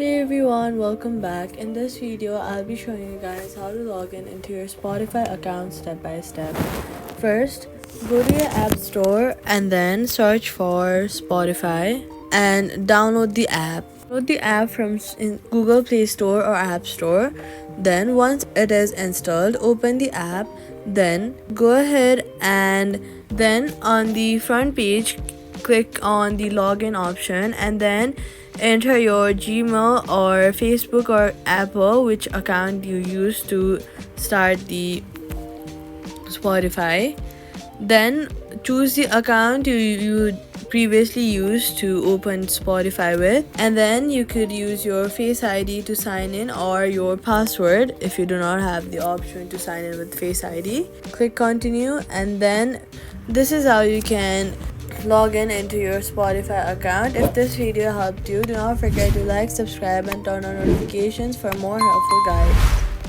Hey everyone, welcome back. In this video, I'll be showing you guys how to log in into your Spotify account step by step. First, go to your app store and then search for Spotify and download the app. Download the app from Google Play Store or App Store. Then once it is installed, open the app. Then go ahead and then on the front page, click on the login option and then enter your Gmail or Facebook or Apple, which account you use to start the Spotify. Then choose the account you previously used to open Spotify with, and then you could use your Face ID to sign in or your password if you do not have the option to sign in with Face ID. Click continue, and then this is how you can log in into your Spotify account. If this video helped you, do not forget to like, subscribe, and turn on notifications for more helpful guides.